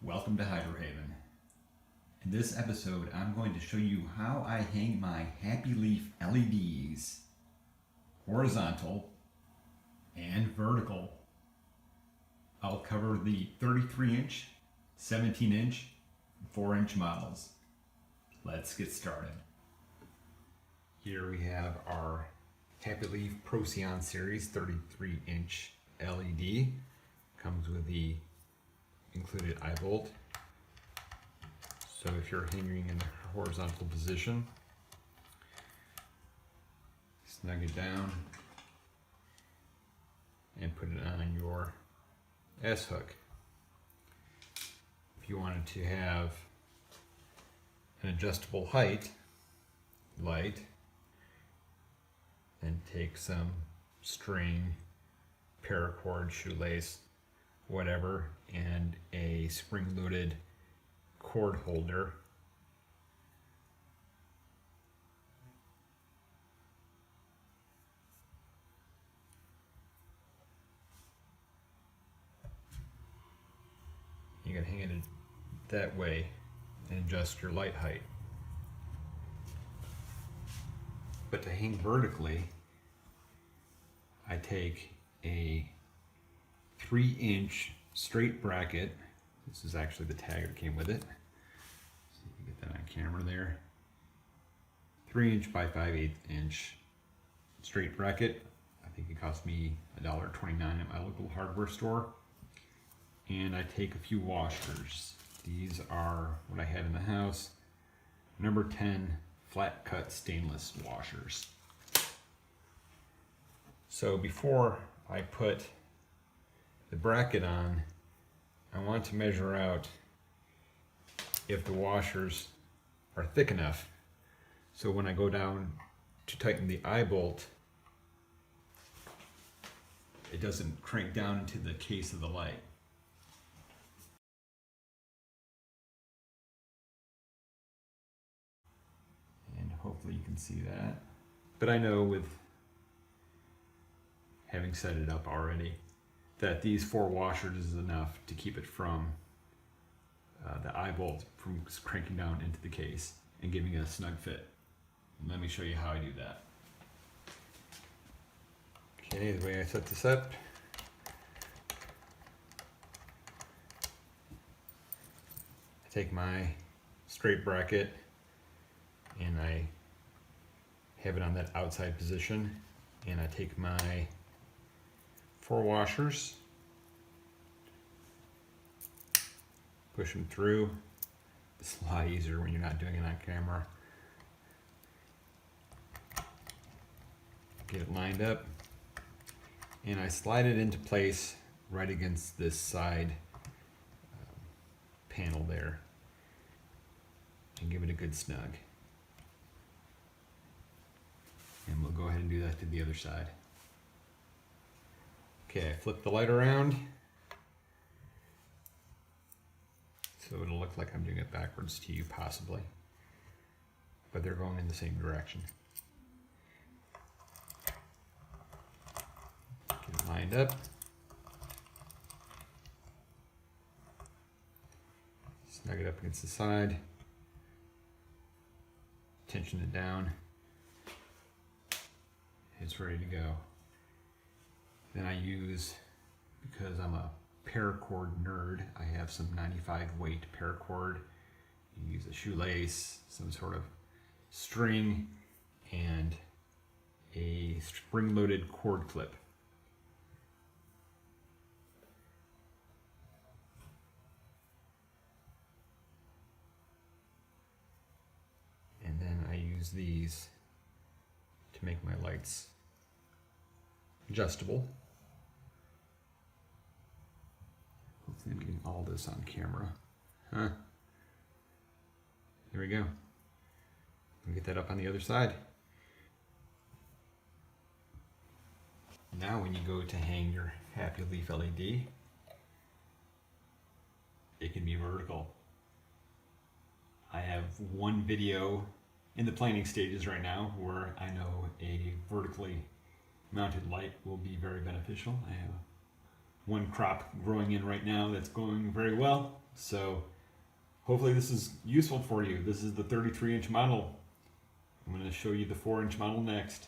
Welcome to Hydrohaven. In this episode, I'm going to show you how I hang my Happy Leaf LEDs horizontal and vertical. I'll cover the 33-inch, 17-inch, 4-inch models. Let's get started. Here we have our Happy Leaf Procyon Series 33-inch LED. Comes with the included eye bolt. So if you're hanging in the horizontal position, snug it down and put it on your S-hook. If you wanted to have an adjustable height light, then take some string, paracord, shoelace, whatever, and a spring-loaded cord holder. You can hang it that way and adjust your light height. But to hang vertically, I take a 3-inch straight bracket. This is actually the tag that came with it. So you can get that on camera there. 3-inch by 5/8 inch straight bracket. I think it cost me $1.29 at my local hardware store. And I take a few washers. These are what I had in the house. Number 10 flat cut stainless washers. So before I put the bracket on, I want to measure out if the washers are thick enough. So when I go down to tighten the eye bolt, it doesn't crank down into the case of the light. And hopefully you can see that. But I know with having set it up already, that these 4 washers is enough to keep it from the eye bolt from cranking down into the case and giving it a snug fit. And let me show you how I do that. Okay, the way I set this up, I take my straight bracket and I have it on that outside position, and I take my 4 washers, push them through. It's a lot easier when you're not doing it on camera. Get it lined up, and I slide it into place right against this side panel there, and give it a good snug. And we'll go ahead and do that to the other side. Okay, I flip the light around so it'll look like I'm doing it backwards to you possibly, but they're going in the same direction. Get it lined up. Snug it up against the side. Tension it down. It's ready to go. Then I use, because I'm a paracord nerd, I have some 95 weight paracord. You use a shoelace, some sort of string, and a spring-loaded cord clip. And then I use these to make my lights adjustable. Hopefully I'm getting all this on camera. There we go. We'll get that up on the other side. Now when you go to hang your Happy Leaf LED, it can be vertical. I have one video in the planning stages right now where I know a vertically mounted light will be very beneficial. I have one crop growing in right now that's going very well, So hopefully this is useful for you. This is the 33-inch model. I'm going to show you the 4-inch model next.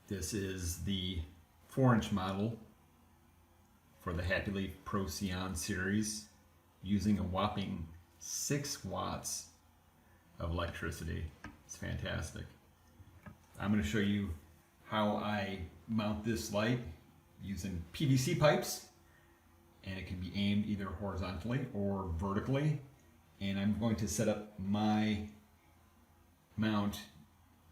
This is the 4-inch model for the Happy Leaf Procyon series, using a whopping 6 watts of electricity. It's fantastic. I'm going to show you how I mount this light using PVC pipes, and it can be aimed either horizontally or vertically. And I'm going to set up my mount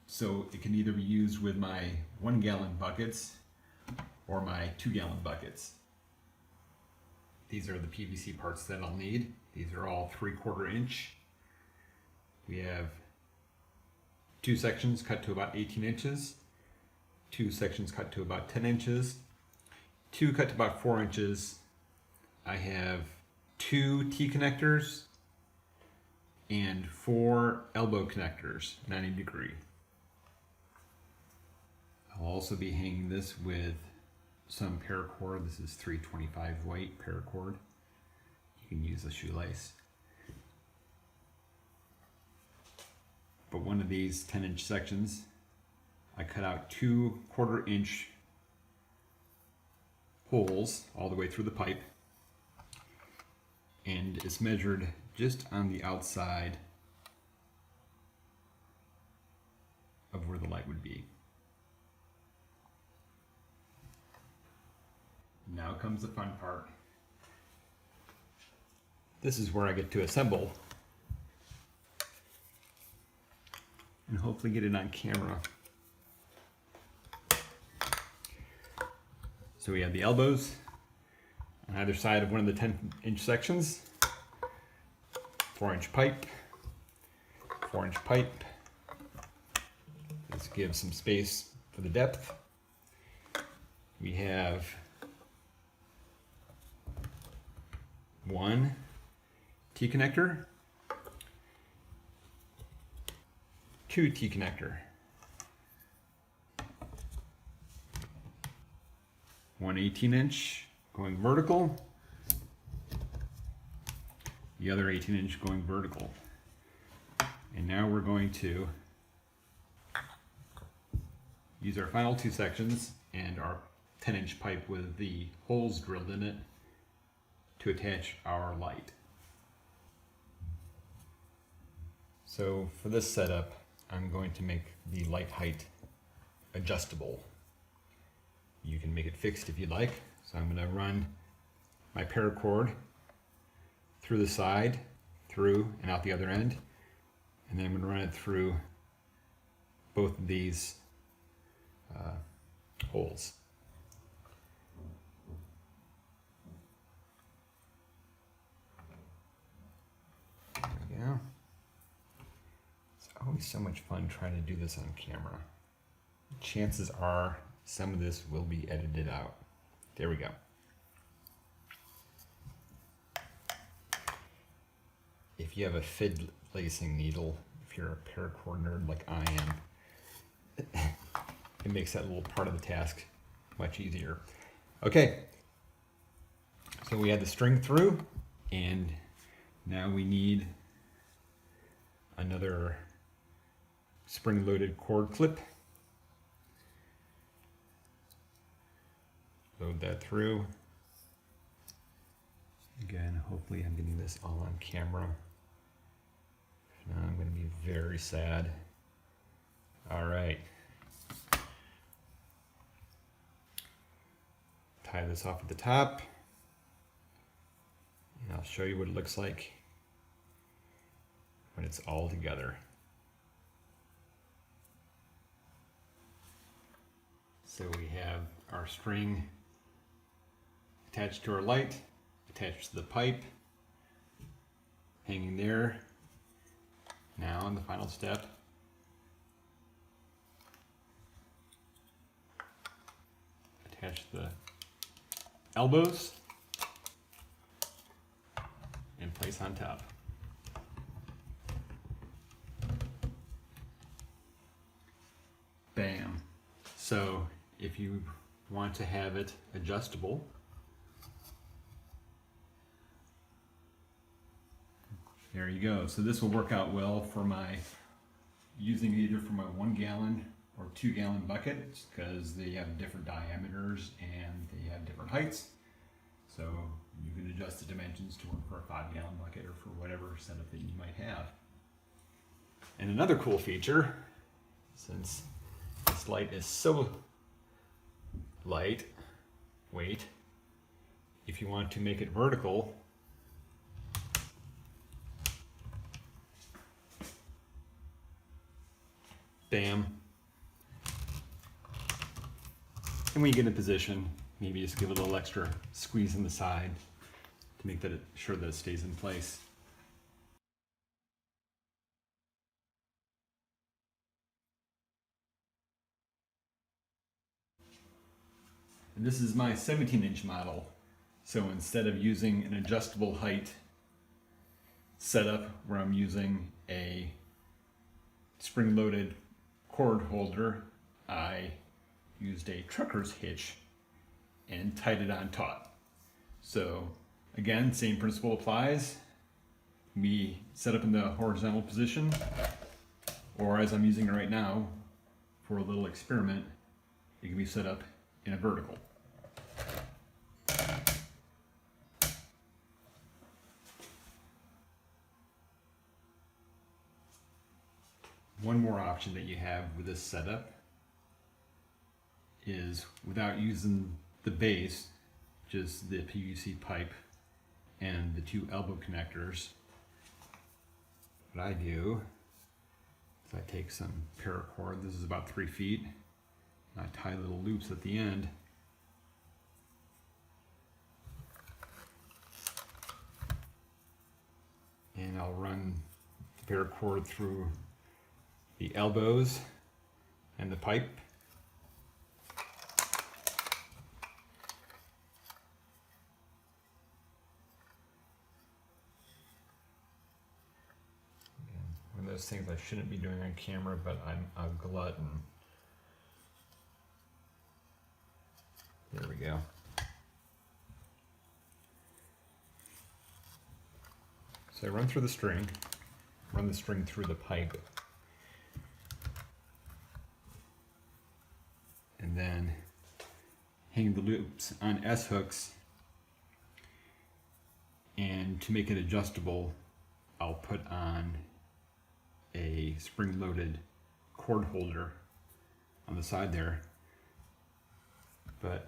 so it can either be used with my 1-gallon buckets or my 2-gallon buckets. These are the PVC parts that I'll need. These are all 3/4 inch. We have 2 sections cut to about 18 inches, 2 sections cut to about 10 inches, 2 cut to about 4 inches. I have 2 T-connectors and 4 elbow connectors, 90 degree. I'll also be hanging this with some paracord. This is 325 weight paracord. You can use a shoelace. But one of these 10-inch sections, I cut out 2 1/4-inch holes all the way through the pipe, and it's measured just on the outside of where the light would be. Now comes the fun part. This is where I get to assemble and hopefully get it on camera. So we have the elbows on either side of one of the 10-inch sections. 4-inch pipe, 4-inch pipe. This gives some space for the depth. We have 1 T-connector, 2 T-connector, 1 18-inch going vertical, the other 18-inch going vertical. And now we're going to use our final 2 sections and our 10-inch pipe with the holes drilled in it to attach our light. So for this setup, I'm going to make the light height adjustable. You can make it fixed if you'd like. So I'm going to run my paracord through the side, through and out the other end, and then I'm going to run it through both of these holes. There we go. It's always so much fun trying to do this on camera. Chances are some of this will be edited out. There we go. If you have a fid lacing needle, if you're a paracord nerd like I am, it makes that little part of the task much easier. Okay, so we had the string through, and now we need another spring-loaded cord clip. Load that through. Again, hopefully I'm getting this all on camera. If not, I'm going to be very sad. All right. Tie this off at the top, and I'll show you what it looks like when it's all together. So we have our string attached to our light, attached to the pipe, hanging there. Now in the final step, attach the elbows and place on top. Bam. So if you want to have it adjustable, There you go. So this will work out well for using either for my 1 gallon or 2 gallon buckets, because they have different diameters and they have different heights. So you can adjust the dimensions to work for a 5 gallon bucket or for whatever setup that you might have. And another cool feature, since this light is so lightweight, if you want to make it vertical, bam. And when you get in position, maybe just give it a little extra squeeze on the side to make sure that it stays in place. And this is my 17-inch model. So instead of using an adjustable height setup where I'm using a spring-loaded cord holder, I used a trucker's hitch and tied it on taut. So again, same principle applies. We set up in the horizontal position, or as I'm using it right now for a little experiment, it can be set up in a vertical. One more option that you have with this setup is, without using the base, just the PVC pipe and the 2 elbow connectors, what I do is I take some paracord, this is about 3 feet, and I tie little loops at the end. And I'll run the paracord through the elbows and the pipe. One of those things I shouldn't be doing on camera, but I'm a glutton. There we go. So I run through the string, run the string through the pipe, and then hang the loops on S-hooks, and to make it adjustable, I'll put on a spring-loaded cord holder on the side there. But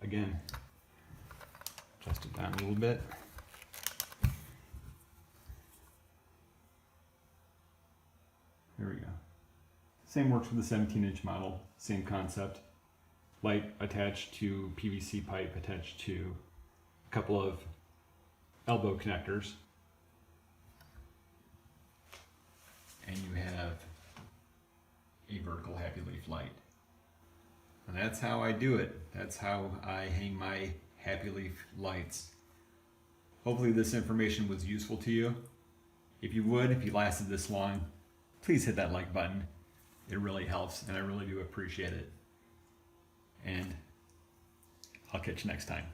again, adjust it down a little bit. There we go. Same works with the 17-inch model, same concept. Light attached to PVC pipe attached to a couple of elbow connectors. And you have a vertical Happy Leaf light. And that's how I do it. That's how I hang my Happy Leaf lights. Hopefully this information was useful to you. If you lasted this long, please hit that like button. It really helps, and I really do appreciate it. And I'll catch you next time.